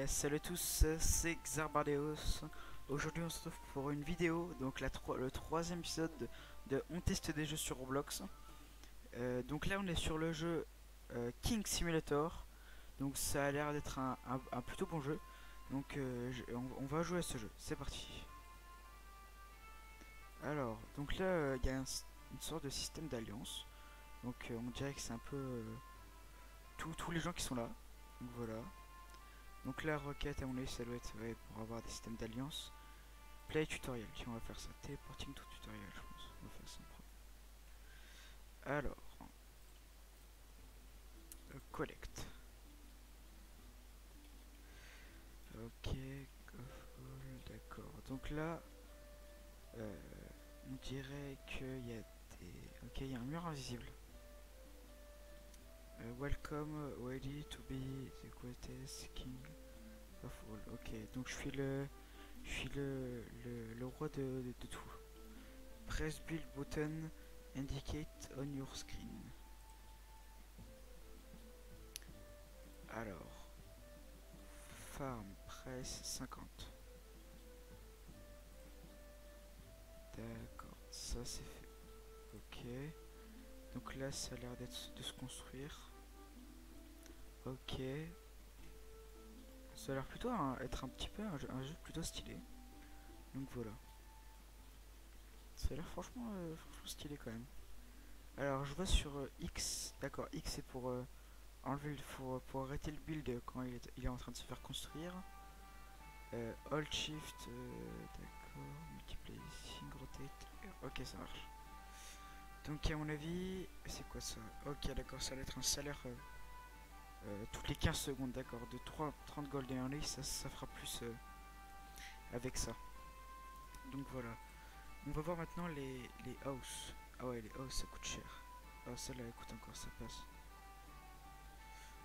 Salut à tous, c'est Xarbardeos. Aujourd'hui on se retrouve pour une vidéo, donc le troisième épisode de On teste des jeux sur Roblox. Donc là on est sur le jeu King Simulator, donc ça a l'air d'être un plutôt bon jeu. Donc on va jouer à ce jeu, c'est parti. Alors, donc là il y a une sorte de système d'alliance, donc on dirait que c'est un peu tous les gens qui sont là, donc voilà. Donc la requête à mon avis ça doit être ouais, pour avoir des systèmes d'alliance. Play tutoriel, tiens on va faire ça. Téléporting to tutoriel je pense. On va faire ça en premier. Alors, collect. Ok, d'accord. Donc là, euh, on dirait qu'il y a des... Ok, il y a un mur invisible. Welcome, ready to be the greatest king of all. Ok, donc je suis le roi de tout. Press build button indicate on your screen. Alors, farm press 50. D'accord, ça c'est fait. Ok. Donc là, ça a l'air d'être de se construire. Ok. Ça a l'air plutôt être un petit peu un jeu plutôt stylé. Donc voilà. Ça a l'air franchement stylé quand même. Alors je vois sur X. D'accord, X c'est pour enlever pour arrêter le build quand il est en train de se faire construire. Alt Shift, d'accord. Multiplacing, rotate. Ok, ça marche. Donc à mon avis, c'est quoi ça? Ok, d'accord, ça va être un salaire toutes les 15 secondes, d'accord. De 30 golden early, ça fera plus avec ça. Donc voilà. On va voir maintenant les house. Ah ouais, les house ça coûte cher. Ah, celle-là elle coûte encore, ça passe.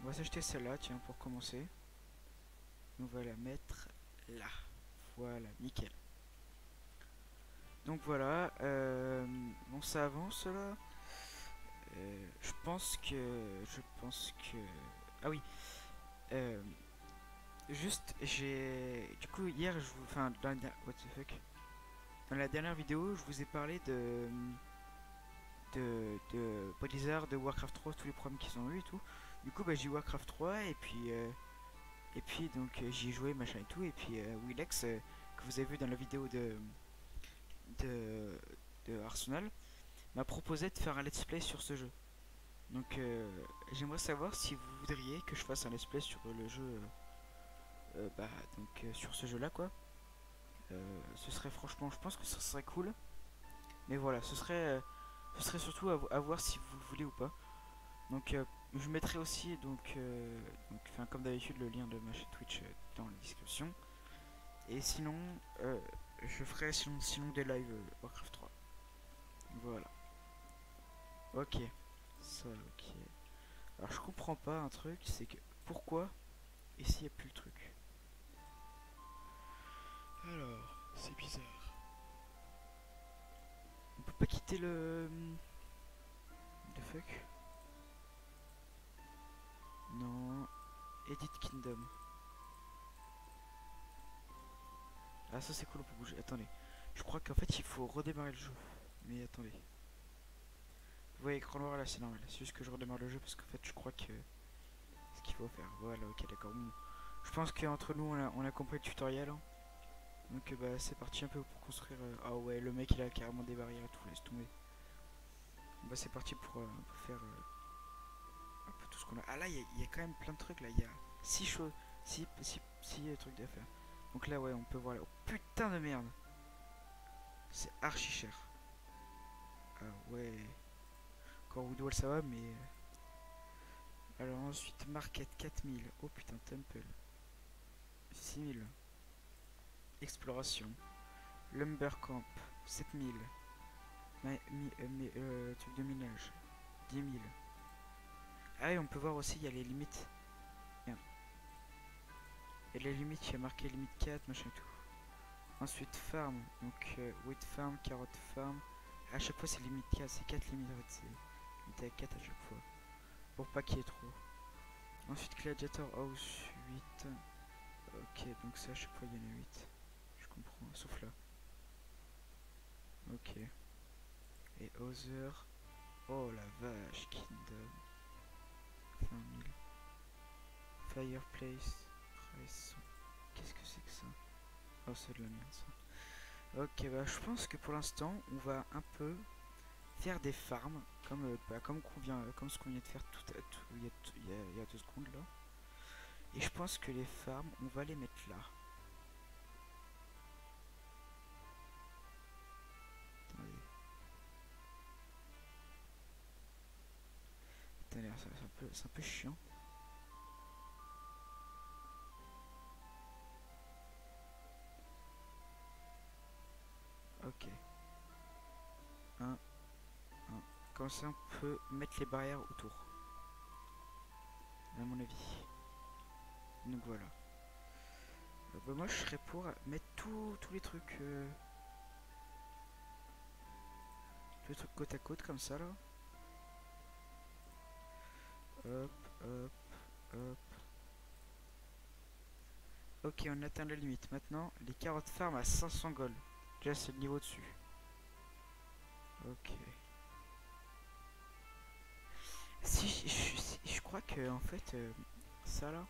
On va s'acheter celle-là, tiens, pour commencer. On va la mettre là. Voilà, nickel. Donc voilà, bon ça avance là. Je pense que, ah oui, euh, juste j'ai, du coup hier je vous, enfin what the fuck, dans la dernière vidéo je vous ai parlé de Blizzard, de Warcraft 3, tous les problèmes qu'ils ont eu et tout. Du coup bah j'ai eu Warcraft 3 et puis donc j'y ai joué machin et tout et puis Willex que vous avez vu dans la vidéo de, de Arsenal m'a proposé de faire un let's play sur ce jeu. Donc j'aimerais savoir si vous voudriez que je fasse un let's play sur le jeu, bah donc sur ce jeu là quoi. Ce serait franchement, je pense que ce serait cool. Mais voilà, ce serait surtout à voir si vous le voulez ou pas. Donc je mettrai aussi donc comme d'habitude le lien de ma chaîne Twitch dans la description. Et sinon, je ferai sinon des lives Warcraft 3. Voilà. Ok. Ça, ok. Alors je comprends pas un truc, c'est que pourquoi ici il n'y a plus le truc. Alors, c'est bizarre. On peut pas quitter le... The fuck. Non. Edit Kingdom. Ah ça c'est cool, on peut bouger. Attendez. Je crois qu'en fait il faut redémarrer le jeu. Mais attendez. Vous voyez écran noir là, c'est normal. C'est juste que je redémarre le jeu parce qu'en fait je crois que ce qu'il faut faire. Voilà, ok d'accord. Bon. Je pense qu'entre nous on a compris le tutoriel, hein. Donc bah c'est parti un peu pour construire. Ah ouais, le mec il a carrément des barrières et tout, laisse tomber. Bah c'est parti pour faire un peu tout ce qu'on a. Ah là il y a quand même plein de trucs là, il y a 6 choses, 6 trucs à faire. Donc là ouais on peut voir là. Oh putain de merde. C'est archi cher. Ah ouais. Encore Woodwall ça va mais... Alors ensuite Market 4000. Oh putain Temple. 6000. Exploration. Lumber Camp 7000. Truc de minage 10 000. Ah et on peut voir aussi il y a les limites. Merde. Et les limites, il y a marqué limite 4, machin et tout. Ensuite farm, donc wheat farm, carotte farm. À chaque fois c'est limite 4, c'est 4 limites en fait, c'est limité à 4 à chaque fois. Pour pas qu'il y ait trop. Ensuite gladiator house 8. Ok, donc ça à chaque fois il y en a 8. Je comprends, sauf là. Ok. Et Other. Oh la vache, Kingdom. 20 000. Fireplace. Price. Qu'est-ce que c'est que ça? Oh, c'est de la merde ça. Ok, bah je pense que pour l'instant, on va un peu faire des farms comme, comme ce qu'on vient de faire il y a 2 secondes là. Et je pense que les farms, on va les mettre là. Attendez. Attendez, c'est un peu chiant. Ok. Un, un. Comme ça, on peut mettre les barrières autour. À mon avis. Donc voilà. Bah, moi, je serais pour mettre tous les trucs. Tous les trucs côte à côte comme ça là. Hop, hop, hop. Ok, on atteint la limite. Maintenant, les carottes farm à 500 gold. Déjà, c'est le niveau dessus. Ok. Si, je crois que en fait, ça là,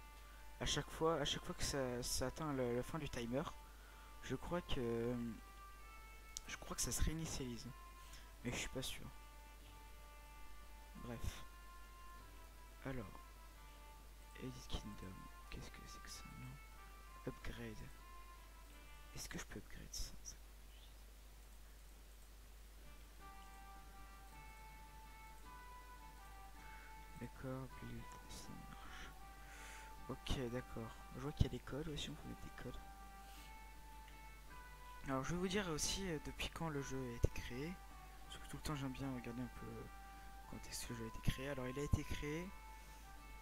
à chaque fois que ça atteint la fin du timer, je crois que, ça se réinitialise. Mais je suis pas sûr. Bref. Alors, Edit Kingdom. Qu'est-ce que c'est que ça? Non. Upgrade. Est-ce que je peux upgrade ça? D'accord, build, ça marche. Ok, d'accord. Je vois qu'il y a des codes aussi, on peut mettre des codes. Alors, je vais vous dire aussi depuis quand le jeu a été créé. Parce que tout le temps, j'aime bien regarder un peu quand est-ce que le jeu a été créé. Alors, il a été créé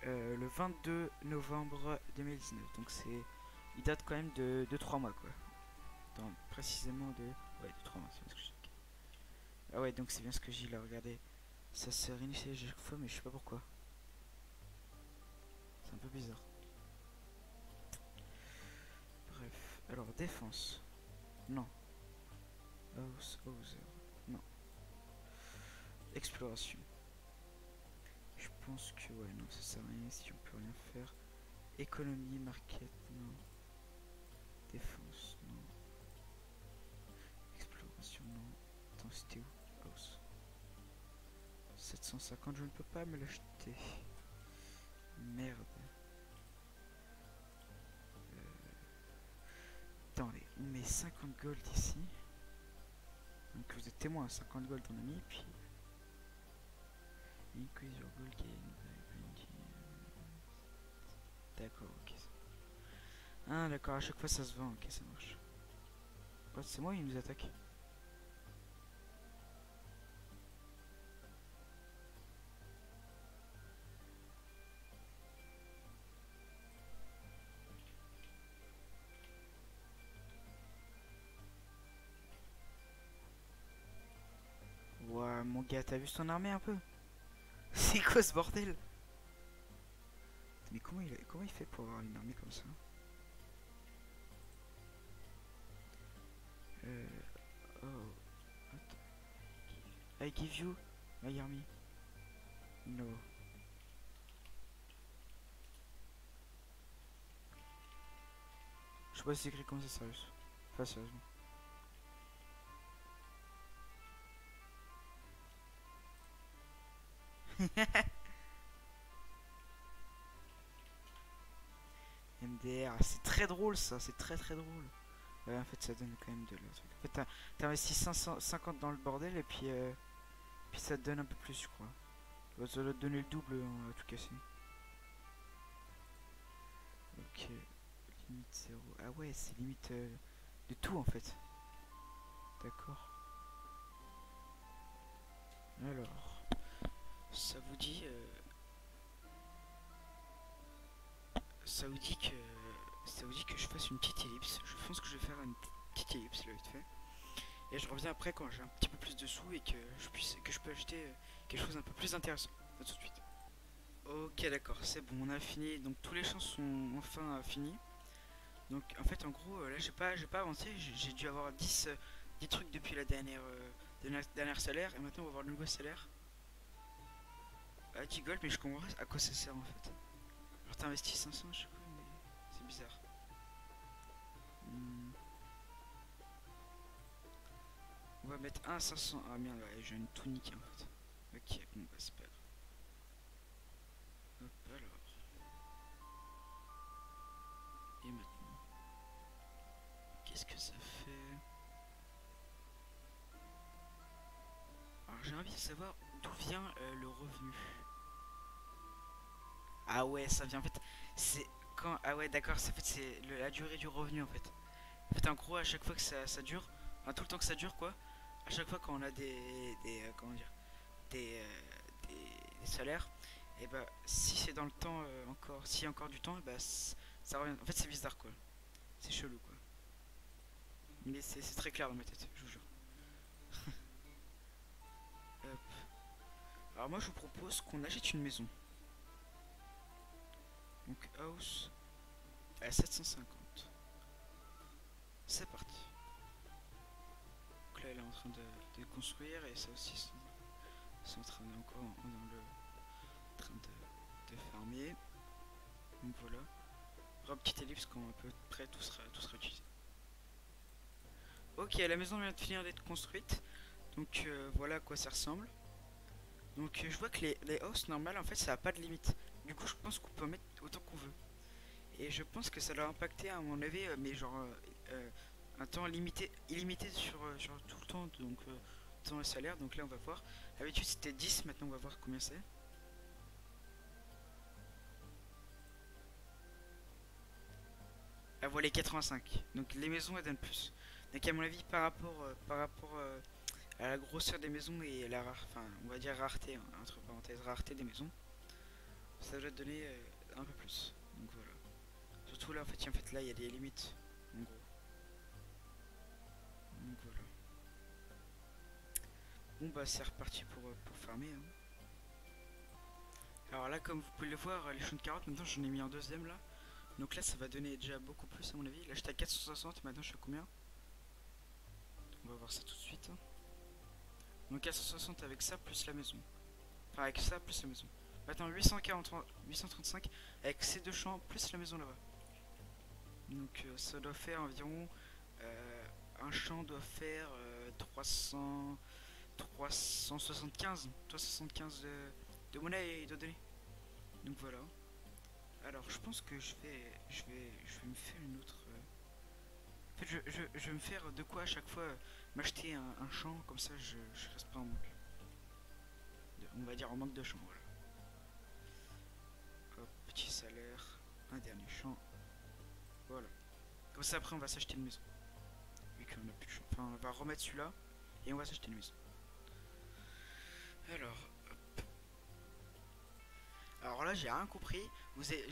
le 22 novembre 2019. Donc, il date quand même de 3 mois, quoi. Précisément de. Ouais, de 3 mois, c'est bien ce que j'ai dit. Ah, ouais, donc c'est bien ce que j'ai là, regardez. Ça se réinitie à chaque fois, mais je sais pas pourquoi. C'est un peu bizarre. Bref, alors défense. Non. House, Hauser. Non. Exploration. Je pense que ouais, non, ça sert à rien si on peut rien faire. Économie, market, non. Défense, non. Exploration, non. Attends, c'était où? House. 750, je ne peux pas me l'acheter. Merde. Attendez, on met 50 gold ici. Donc vous êtes témoin, 50 gold on a mis, puis... Increase your gold gain by grinding. D'accord, ok. Ah d'accord, à chaque fois ça se vend, ok ça marche. Oh, c'est moi, il nous attaque. Ouah, mon gars, t'as vu son armée un peu? C'est quoi ce bordel? Mais comment il fait pour avoir une armée comme ça? Euh... Oh... Attends. I give you my army. No. Je sais pas si c'est écrit comme ça, sérieux. Enfin, sérieusement. MDR, c'est très drôle ça, c'est très très drôle. Ouais, en fait, ça donne quand même de la truc. En fait, t'as investi 550 dans le bordel et puis ça te donne un peu plus, je crois. Ça doit te donner le double à tout casser. Ok, limite 0. Ah ouais, c'est limite de tout en fait. D'accord. Alors, ça vous dit, ça vous dit que, je fasse une petite ellipse. Je pense que je vais faire une petite ellipse là vite fait. Et je reviens après quand j'ai un petit peu plus de sous et que je peux acheter quelque chose un peu plus intéressant. A tout de suite. Ok, d'accord, c'est bon, on a fini. Donc tous les champs sont enfin finis. Donc en fait en gros là j'ai pas avancé, j'ai dû avoir 10 trucs depuis la dernière salaire et maintenant on va avoir le nouveau salaire. Ah tu rigoles mais je comprends à quoi ça sert en fait. Alors t'as investi 500 je sais pas mais c'est bizarre. Hmm, On va mettre un à 500. Ah merde ouais, j'ai une tout niqué en fait. Ok bon bah c'est pas grave. Hop alors. Et maintenant. Qu'est-ce que ça fait? Alors j'ai envie de savoir d'où vient le revenu. Ah ouais, ça vient en fait. C'est quand. Ah ouais, d'accord, en fait, c'est la durée du revenu en fait. En fait, en gros, à chaque fois que ça dure, enfin tout le temps que ça dure quoi, à chaque fois quand on a comment dire, des salaires, et bah si c'est dans le temps encore, s'il y a encore du temps, et bah ça revient. En fait, c'est bizarre quoi. C'est chelou quoi. Mais c'est très clair dans ma tête, je vous jure. Hop. Alors moi, je vous propose qu'on achète une maison. Donc house à 750. C'est parti. Donc là, elle est en train de construire et ça aussi, c'est en train encore dans le train de fermer. Donc voilà. Un petite ellipse quand à peu près tout sera utilisé. Ok, la maison vient de finir d'être construite. Donc voilà à quoi ça ressemble. Donc je vois que les hausses normales en fait ça n'a pas de limite. Du coup je pense qu'on peut en mettre autant qu'on veut. Et je pense que ça doit impacter à mon avis mais genre un temps illimité sur tout le temps. Donc dans le salaire. Donc là on va voir. D'habitude c'était 10, maintenant on va voir combien c'est. Ah voilà les 85. Donc les maisons elles donnent plus. Donc à mon avis par rapport à la grosseur des maisons et la enfin on va dire rareté, hein, entre parenthèses rareté des maisons, ça doit donner un peu plus. Donc voilà. Surtout là en fait là il y a des limites en gros. Donc voilà. Bon bah c'est reparti pour farmer. Hein. Alors là comme vous pouvez le voir les choux de carottes maintenant j'en ai mis un deuxième là. Donc là ça va donner déjà beaucoup plus à mon avis. Là j'étais à 460, maintenant je suis à combien? On va voir ça tout de suite. Hein. Donc 460 avec ça plus la maison. Enfin avec ça plus la maison. Maintenant 843, 835 avec ces deux champs plus la maison là-bas. Donc ça doit faire environ... un champ doit faire 375 de monnaie et de données. Donc voilà. Alors je pense que je vais me faire une autre... En fait je vais me faire de quoi à chaque fois m'acheter un champ, comme ça je reste pas en manque. On va dire en manque de champ, voilà. Hop, petit salaire, un dernier champ. Voilà. Comme ça après on va s'acheter une maison. Vu qu'on a plus de champ. Enfin on va remettre celui-là et on va s'acheter une maison. Alors, alors là j'ai rien compris. En fait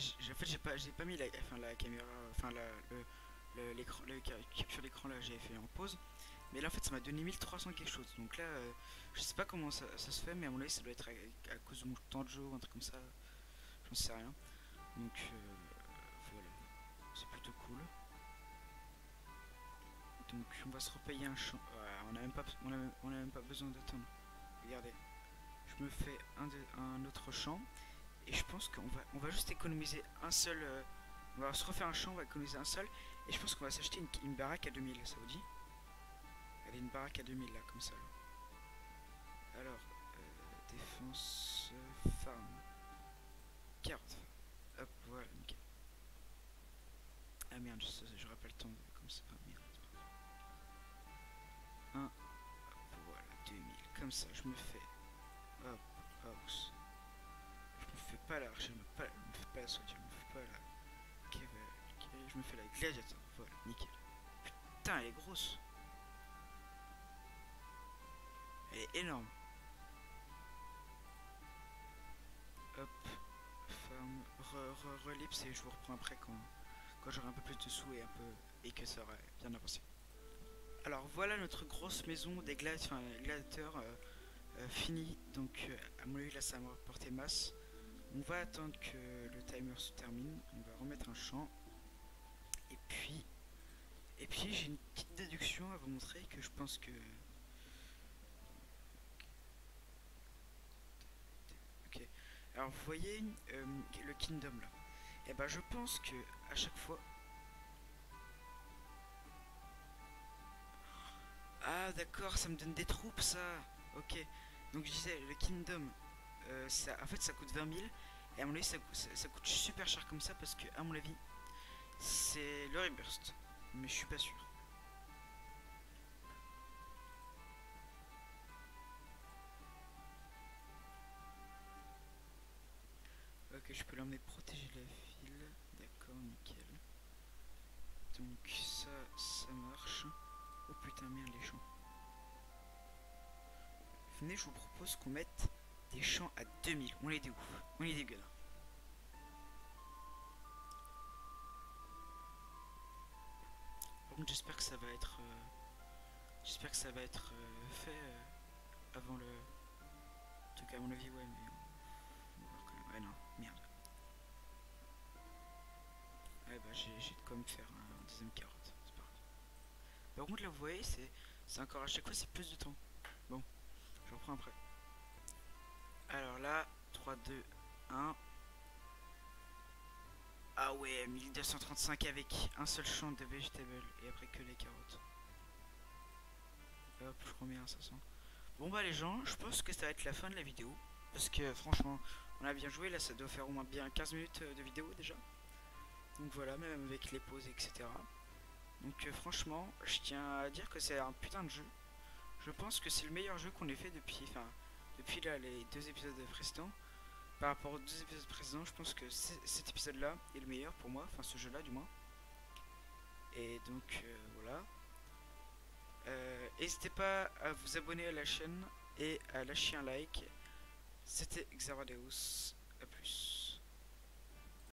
j'ai pas mis la caméra, enfin l'écran, le capture l'écran là j'ai fait en pause. Mais là en fait ça m'a donné 1300 quelque chose. Donc là je sais pas comment ça se fait, mais à mon avis ça doit être à cause de mon temps de jeu ou un truc comme ça. J'en sais rien. Donc voilà, c'est plutôt cool. Donc on va se repayer un champ. On a même pas, on a même pas besoin d'attendre. Regardez, je me fais un autre champ et je pense qu'on va juste économiser un seul. On va se refaire un champ, on va économiser un seul et je pense qu'on va s'acheter une baraque à 2000. Ça vous dit? Elle est une baraque à 2000 là, comme ça. Là. Alors, défense, farm, carte. Hop, voilà, nickel. Ah merde, j'aurais pas le temps comme ça. Ah merde. 1, voilà, 2000. Comme ça, je me fais. Hop, house. Je me fais pas me fais pas la soldier, je me fais pas la. Je me fais la gladiateur. Voilà, nickel. Putain, elle est grosse. Elle est énorme. Hop, farm, relipse et je vous reprends après quand j'aurai un peu plus de sous et que ça aura bien avancé. Alors voilà notre grosse maison des gladiateurs finie. Donc à mon avis là ça m'a rapporté masse. On va attendre que le timer se termine. On va remettre un champ. Et puis, et puis j'ai une petite déduction à vous montrer que je pense que... Ok. Alors vous voyez le Kingdom là. Et ben je pense que à chaque fois... Ah d'accord, ça me donne des troupes ça. Ok. Donc je disais, le Kingdom, ça, en fait ça coûte 20 000. Et à mon avis ça coûte super cher comme ça parce que à mon avis c'est le Reburst. Mais je suis pas sûr. Ok, je peux l'emmener protéger la ville. D'accord, nickel. Donc ça marche. Oh putain, merde, les champs. Venez, je vous propose qu'on mette des champs à 2000. On les dégoûte. On les dégueule. Par contre, j'espère que ça va être... j'espère que ça va être fait avant le... En tout cas, à mon avis, ouais, mais... On va voir quand même. Ouais, non, merde. Ouais, bah j'ai de quoi me faire un deuxième carotte. C'est pas grave. Par contre, là, vous voyez, c'est encore à chaque fois, c'est plus de temps. Bon, je reprends après. Alors là, 3, 2, 1. Ah ouais, 1235 avec un seul champ de vegetables et après que les carottes. Hop, je remets un 500. Bon bah les gens, je pense que ça va être la fin de la vidéo. Parce que franchement, on a bien joué, là ça doit faire au moins bien 15 minutes de vidéo déjà. Donc voilà, même avec les pauses, etc. Donc franchement, je tiens à dire que c'est un putain de jeu. Je pense que c'est le meilleur jeu qu'on ait fait depuis, enfin, depuis là les deux épisodes précédents. Par rapport aux deux épisodes précédents, je pense que cet épisode là est le meilleur pour moi, enfin ce jeu là du moins. Et donc voilà. N'hésitez pas à vous abonner à la chaîne et à lâcher un like. C'était Xaradeus. A plus.